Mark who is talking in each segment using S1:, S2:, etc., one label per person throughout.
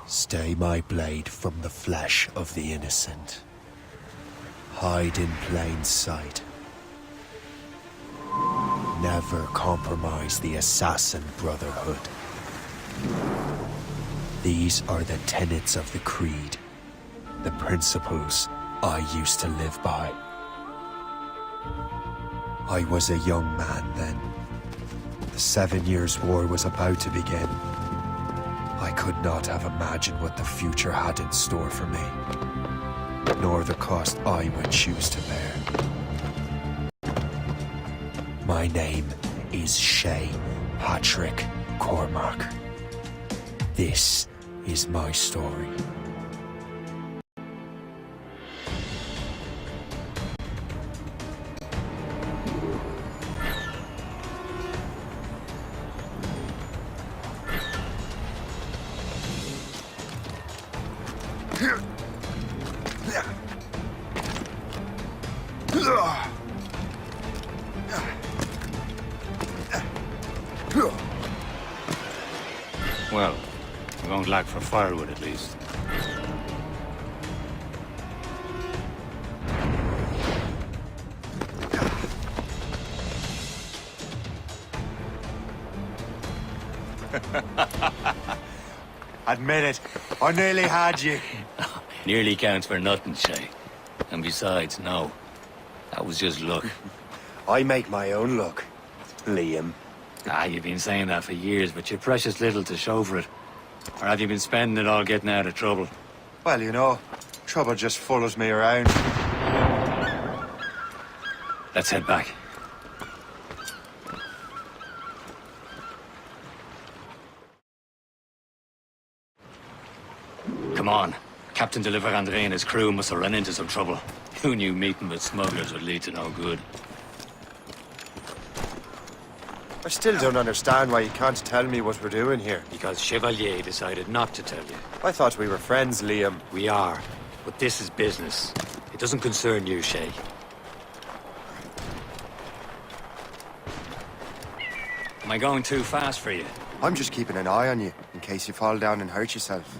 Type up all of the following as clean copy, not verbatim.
S1: Stay my blade from the flesh of the innocent. Hide in plain sight. Never compromise the Assassin Brotherhood. These are the tenets of the Creed, the principles I used to live by. I was a young man then. The 7 Years' War was about to begin. I could not have imagined what the future had in store for me, nor the cost I would choose to bear. My name is Shay Patrick Cormac. This is my story.
S2: Well, we won't lack for firewood at least.
S1: Admit it, I nearly had you.
S2: Nearly counts for nothing, Shay. And besides, no. That was just luck.
S1: I make my own luck, Liam.
S2: You've been saying that for years, but you're precious little to show for it. Or have you been spending it all getting out of trouble?
S1: Well, you know, trouble just follows me around.
S2: Let's head back. Come on. Captain de Andre and his crew must have run into some trouble. Who knew meeting with smugglers would lead to no good?
S1: I still don't understand why you can't tell me what we're doing here.
S2: Because Chevalier decided not to tell you.
S1: I thought we were friends, Liam.
S2: We are, but this is business. It doesn't concern you, Shay. Am I going too fast for you?
S1: I'm just keeping an eye on you, in case you fall down and hurt yourself.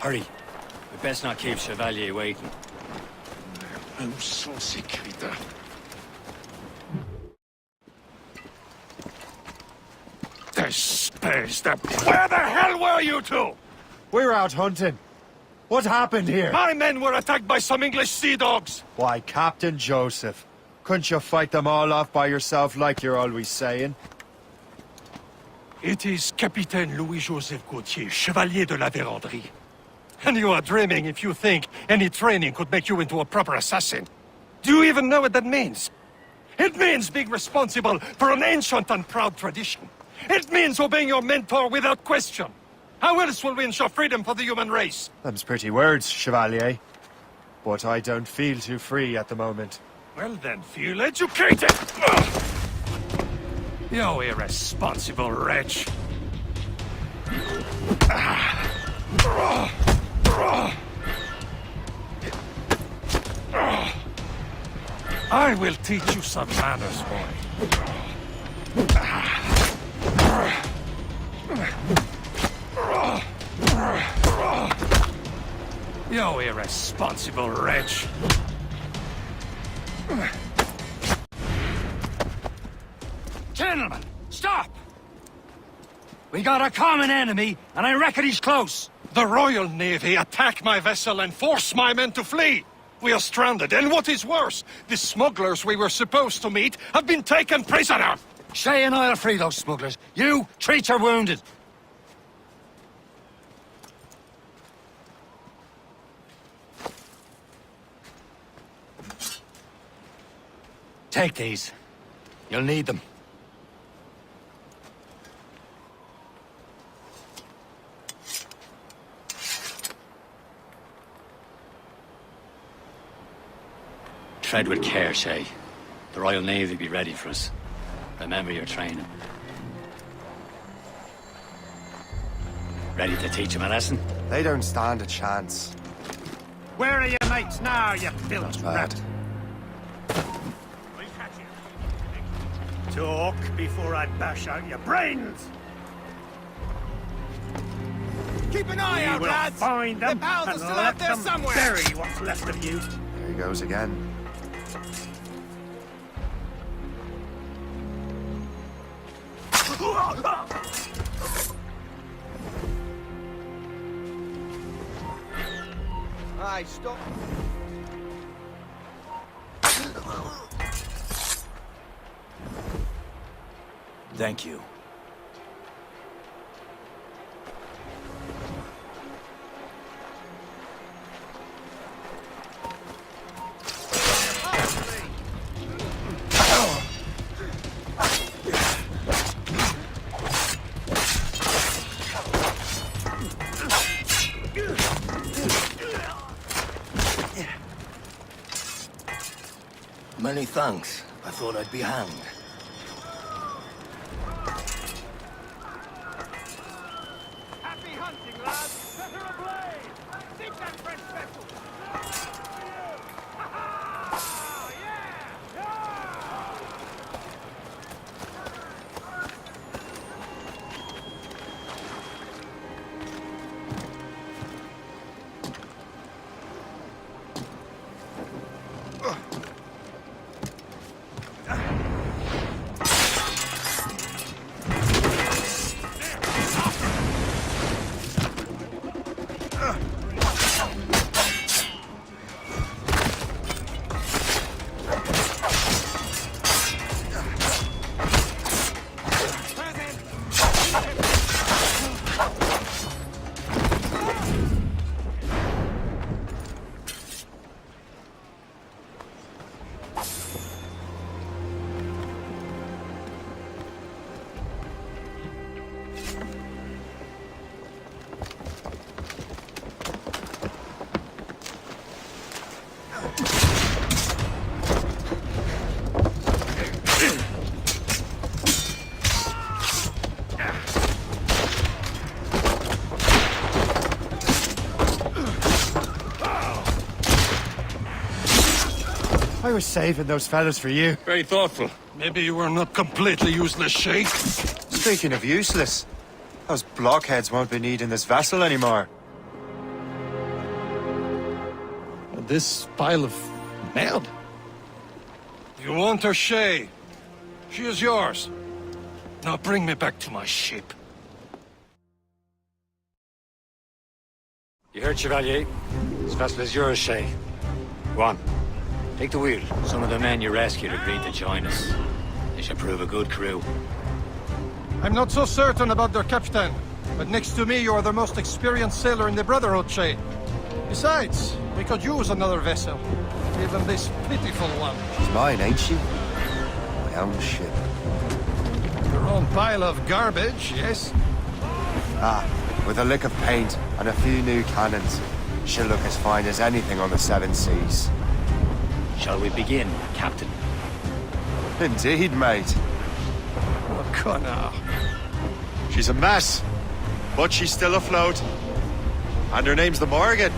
S2: Hurry. We best not keep Chevalier waiting.
S3: Où sont ces crétins? Where the hell were you two?
S1: We're out hunting. What happened here?
S3: My men were attacked by some English sea dogs.
S1: Why, Captain Joseph. Couldn't you fight them all off by yourself like you're always saying?
S3: It is Capitaine Louis-Joseph Gauthier, Chevalier de la Vérendrye. And you are dreaming if you think any training could make you into a proper assassin. Do you even know what that means? It means being responsible for an ancient and proud tradition. It means obeying your mentor without question. How else will we ensure freedom for the human race?
S1: Them's pretty words, Chevalier. But I don't feel too free at the moment.
S3: Well then, feel educated! You irresponsible wretch. I will teach you some manners, boy. You irresponsible wretch.
S2: Gentlemen, stop! We got a common enemy, and I reckon he's close.
S3: The Royal Navy attack my vessel and force my men to flee. We are stranded, and what is worse, the smugglers we were supposed to meet have been taken prisoner.
S2: Shay and I'll free those smugglers. You, treat your wounded. Take these. You'll need them. Tread with care, Shay. The Royal Navy will be ready for us. Remember your training. Ready to teach him a lesson?
S1: They don't stand a chance.
S3: Where are your mates now, you bilge rat? Talk before I bash out your brains!
S4: Keep an eye out,
S3: We'll
S4: lads!
S3: find them
S4: Their pals are
S3: and
S4: still
S3: let
S4: out there
S3: them
S4: somewhere!
S3: bury what's left of you.
S1: There he goes again.
S4: Aye, stop.
S2: Thank you.
S5: Many thanks. I thought I'd be hanged.
S3: Happy hunting, lads! Set her ablaze! Sink that French vessel!
S1: I was saving those fellas for you.
S3: Very thoughtful. Maybe you were not completely useless, Sheikh.
S1: Speaking of useless, those blockheads won't be needing this vessel anymore.
S3: This pile of meld? You want her, Shay? She is yours. Now bring me back to my ship.
S2: You heard, Chevalier? This vessel is yours, Shay. Go on. Take the wheel. Some of the men you rescued agreed to join us. They should prove a good crew.
S3: I'm not so certain about their captain, but next to me you are the most experienced sailor in the Brotherhood, Shay. Besides, we could use another vessel. Even this pitiful one.
S1: She's mine, ain't she? My own ship.
S3: Your own pile of garbage, yes?
S1: Ah, with a lick of paint and a few new cannons, she'll look as fine as anything on the seven seas.
S2: Shall we begin, Captain?
S1: Indeed, mate.
S3: Oh, Connor.
S1: She's a mess, but she's still afloat. And her name's the Morgan.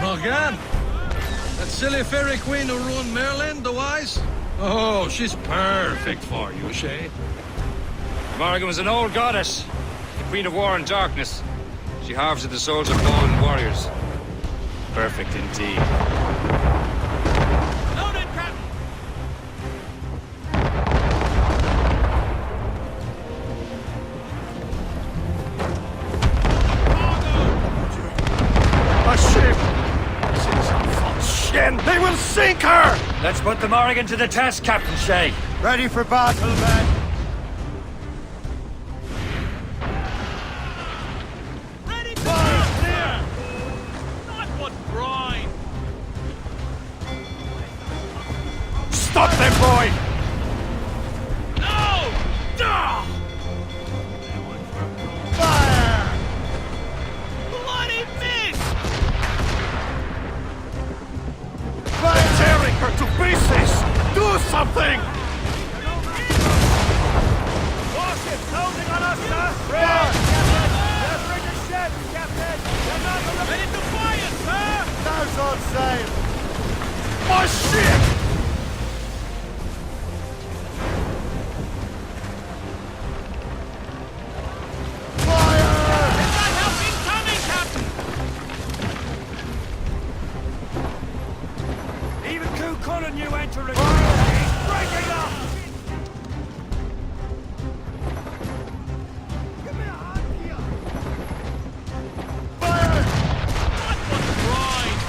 S3: Morgan? That silly fairy queen who ruined Merlin, the wise? Oh, she's perfect for you, Shay.
S2: Morgan was an old goddess, the queen of war and darkness. She harvested the souls of fallen warriors. Perfect indeed.
S4: Loaded, Captain!
S3: A ship! Shin! They will sink her!
S2: Let's put the Morrigan to the test, Captain Shay.
S1: Ready for battle, men!
S4: Ready to clear! Not what brine!
S3: Stop them, boy!
S4: No! Do
S3: my shit!
S4: Is that help incoming, Captain?
S3: Even Kukulin you entering! He's breaking up! Give me a hand here! Fire!
S4: That was grind.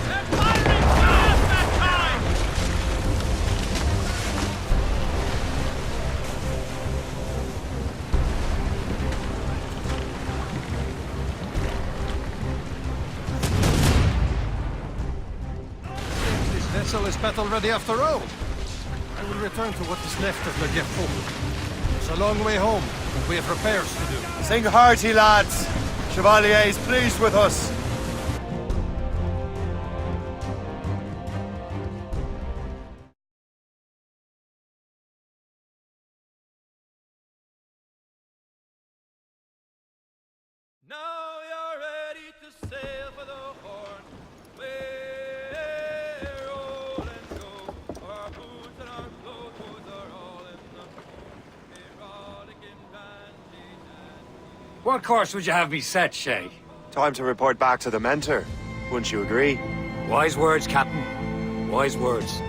S4: They're firing fast that time.
S3: This vessel is battle ready after all. I will return to what is left of Le Dépôt. It's a long way home, and we have repairs to do.
S1: Sing hearty, lads. Chevalier is pleased with us.
S4: Now you're ready to sail for the Horn. We're roll and go. Our boots and our clothes are all in the erotic and bandage and
S2: What course would you have me set, Shay?
S1: Time to report back to the mentor. Wouldn't you agree?
S2: Wise words, Captain. Wise words.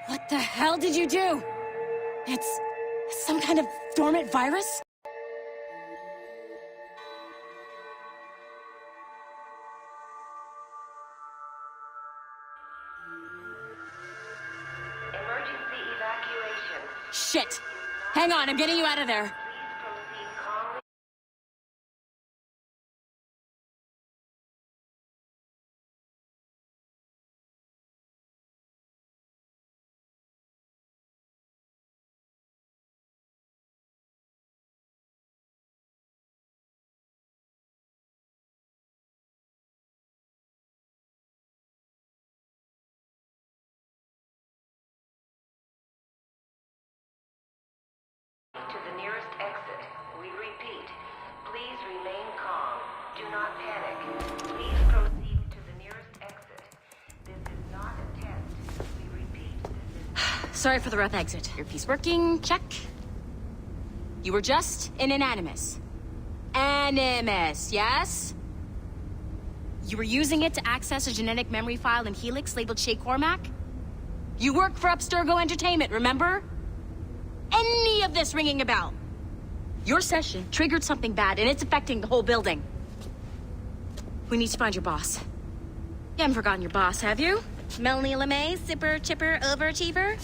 S6: What the hell did you do? It's some kind of dormant virus?
S7: Emergency evacuation.
S6: Shit! Hang on, I'm getting you out of there.
S7: Please proceed calmly. To the nearest exit. We repeat, please remain calm. Do not panic. Please proceed to the nearest exit. This is not a test. We repeat, this is...
S6: Sorry for the rough exit. Earpiece working, check. You were just an animus. Animus, yes? You were using it to access a genetic memory file in Helix labeled Shay Cormac? You work for Abstergo Entertainment, remember? Any of this ringing a bell? Your session triggered something bad, and it's affecting the whole building. We need to find your boss. You haven't forgotten your boss, have you? Melanie LeMay, zipper, chipper, overachiever?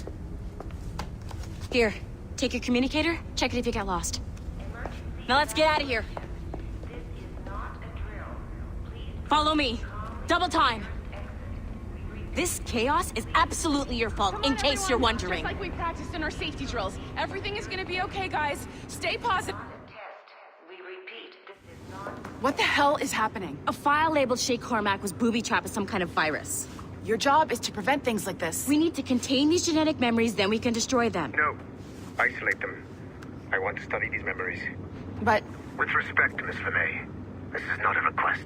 S6: Here, take your communicator, check it if you get lost.
S7: Emergency
S6: Now let's get out of here.
S7: This is not a drill. Please
S6: Follow me. Double time.
S7: exit. We repeat,
S6: This chaos is absolutely your fault, in case you're wondering.
S8: Just like we practiced in our safety drills. Everything is gonna be okay, guys. Stay positive.
S7: not a test. We repeat, this is not...
S8: What the hell is happening?
S6: A file labeled Shay Cormac was booby-trapped with some kind of virus.
S8: Your job is to prevent things like this.
S6: We need to contain these genetic memories, then we can destroy them.
S9: No. Isolate them. I want to study these memories.
S8: But
S9: With respect, Miss LeMay, this is not a request.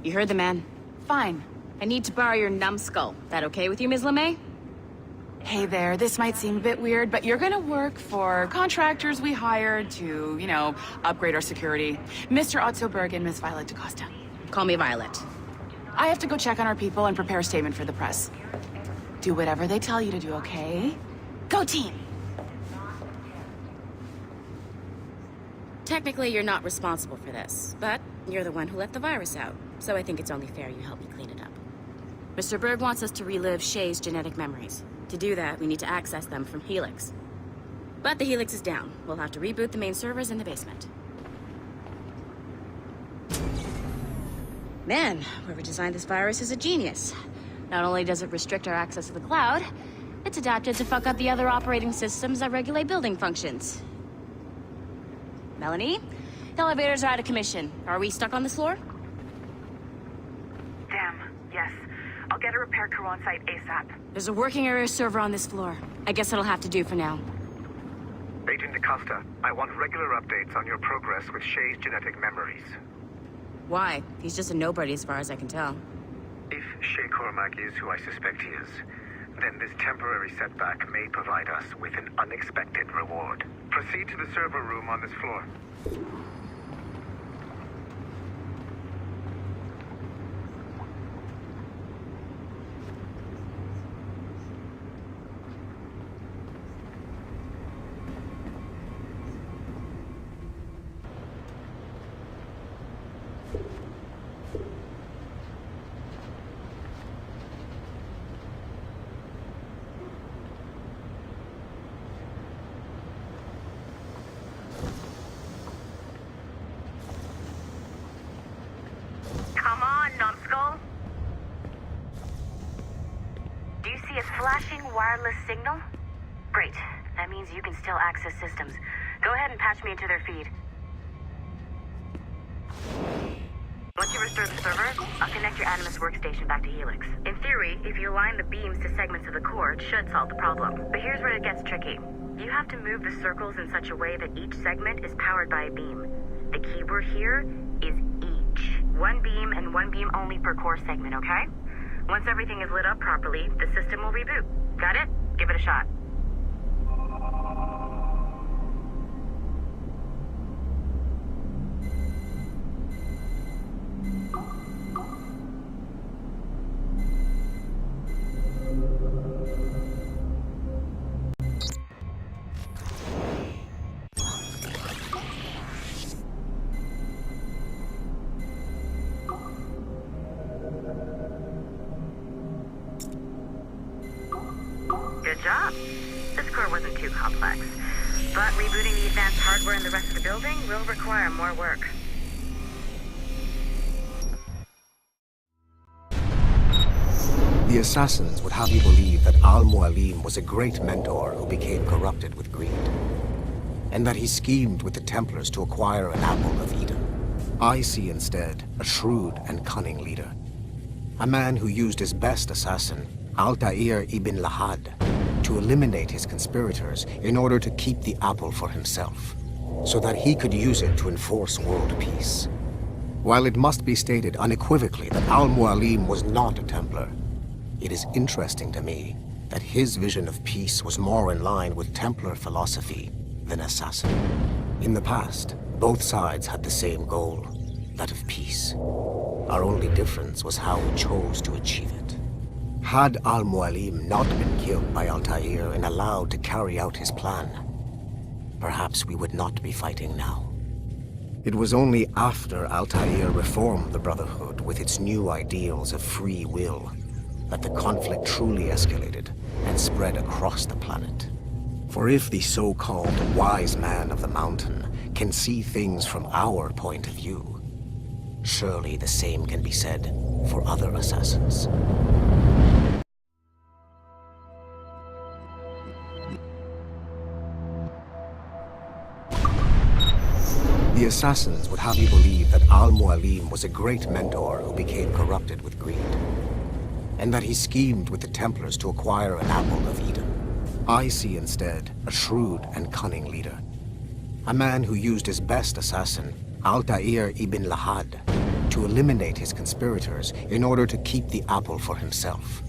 S6: You heard the man.
S8: fine.
S6: I need to borrow your numbskull. That okay with you, Ms. LeMay?
S8: Hey there, this might seem a bit weird, but you're gonna work for contractors we hired to, upgrade our security. Mr. Otto Berg and Miss Violet DaCosta.
S6: Call me Violet.
S8: I have to go check on our people and prepare a statement for the press. Do whatever they tell you to do, okay? Go team!
S6: Technically, you're not responsible for this, but you're the one who let the virus out, so I think it's only fair you help me clean it up. Mr. Berg wants us to relive Shay's genetic memories. To do that, we need to access them from Helix. But the Helix is down. We'll have to reboot the main servers in the basement. Man, whoever designed this virus is a genius. Not only does it restrict our access to the cloud, it's adapted to fuck up the other operating systems that regulate building functions. Melanie? The elevators are out of commission. Are we stuck on this floor?
S8: Damn, yes. I'll get a repair crew on site ASAP.
S6: There's a working area server on this floor. I guess it'll have to do for now.
S9: Agent DaCosta, I want regular updates on your progress with Shay's genetic memories.
S6: Why? He's just a nobody as far as I can tell.
S9: If Shay Cormac is who I suspect he is, then this temporary setback may provide us with an unexpected reward. Proceed to the server room on this floor.
S7: Come on, numbskull. Do you see a flashing wireless signal? Great. That means you can still access systems. Go ahead and patch me into their feed. Once you restore the server, I'll connect your Animus workstation back to Helix. In theory, if you align the beams to segments of the core, it should solve the problem. But here's where it gets tricky. You have to move the circles in such a way that each segment is powered by a beam. The keyword here is each. One beam and one beam only per core segment, okay? Once everything is lit up properly, the system will reboot. Got it? Give it a shot. Good job. This core wasn't too complex. But rebooting the advanced hardware in the rest of the building will require more work.
S10: The assassins would have you believe that Al-Mualim was a great mentor who became corrupted with greed, and that he schemed with the Templars to acquire an apple of Eden. I see instead a shrewd and cunning leader, a man who used his best assassin, Altair ibn Lahad, to eliminate his conspirators in order to keep the apple for himself, so that he could use it to enforce world peace. While it must be stated unequivocally that Al-Mualim was not a Templar, it is interesting to me that his vision of peace was more in line with Templar philosophy than assassin. In the past, both sides had the same goal, that of peace. Our only difference was how we chose to achieve it. Had Al-Mualim not been killed by Altair and allowed to carry out his plan, perhaps we would not be fighting now. It was only after Altair reformed the Brotherhood with its new ideals of free will that the conflict truly escalated and spread across the planet. For if the so-called wise man of the mountain can see things from our point of view, surely the same can be said for other assassins. The assassins would have you believe that Al-Mualim was a great mentor who became corrupted with greed, and that he schemed with the Templars to acquire an apple of Eden. I see instead a shrewd and cunning leader, a man who used his best assassin, Altair ibn Lahad, to eliminate his conspirators in order to keep the apple for himself,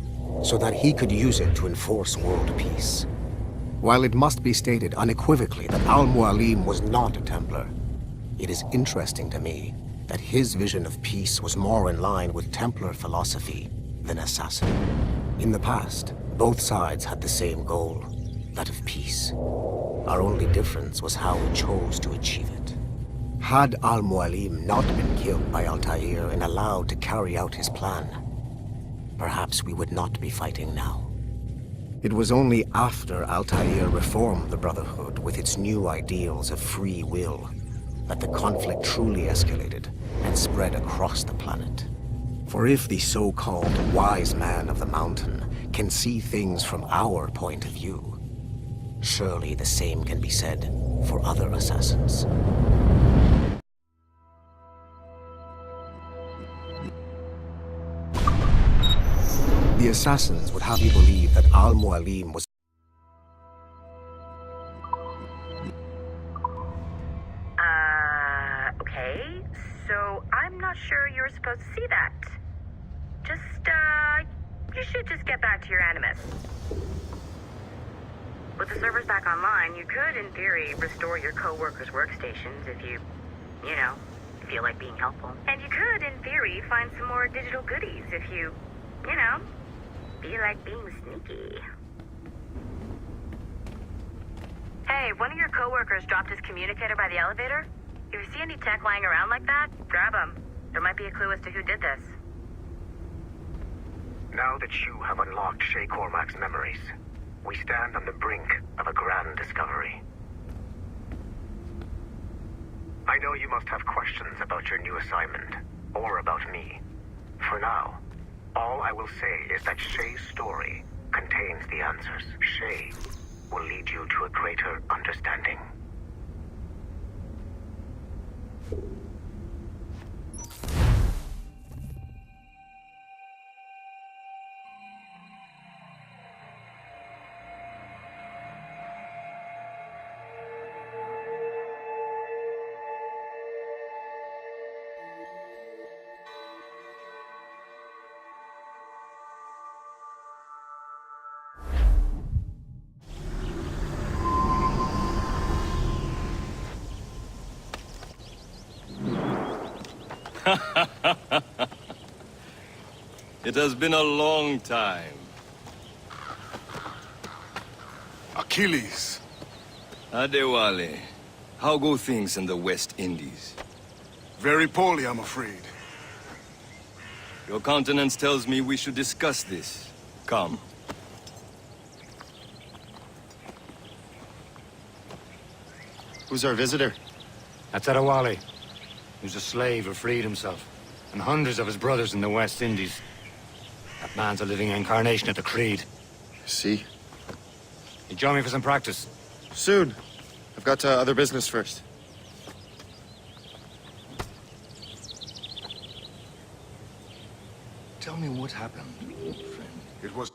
S10: so that he could use it to enforce world peace. While it must be stated unequivocally that Al-Mualim was not a Templar, it is interesting to me that his vision of peace was more in line with Templar philosophy than assassin. In the past, both sides had the same goal, that of peace. Our only difference was how we chose to achieve it. Had Al-Mualim not been killed by Altair and allowed to carry out his plan, perhaps we would not be fighting now. It was only after Altair reformed the Brotherhood with its new ideals of free will that the conflict truly escalated and spread across the planet. For if the so-called wise man of the mountain can see things from our point of view, surely the same can be said for other assassins. The assassins would have you believe that Al-Mualim was
S7: Okay. So I'm not sure you were supposed to see that. You should just get back to your animus. With the servers back online, you could, in theory, restore your co-workers' workstations if you feel like being helpful. And you could, in theory, find some more digital goodies if you feel like being sneaky. Hey, one of your co-workers dropped his communicator by the elevator. If you see any tech lying around like that, grab them. There might be a clue as to who did this.
S9: Now that you have unlocked Shay Cormac's memories, we stand on the brink of a grand discovery. I know you must have questions about your new assignment, or about me. For now, all I will say is that Shay's story contains the answers. Shay will lead you to a greater understanding.
S4: It has been a long time.
S11: Achilles.
S4: Adewale, how go things in the West Indies?
S11: Very poorly, I'm afraid.
S4: Your countenance tells me we should discuss this. Come.
S12: Who's our visitor?
S2: That's Adewale. He was a slave who freed himself, and hundreds of his brothers in the West Indies. That man's a living incarnation of the Creed.
S12: See?
S2: You join me for some practice?
S12: Soon. I've got other business first.
S11: Tell me what happened, old friend. It was...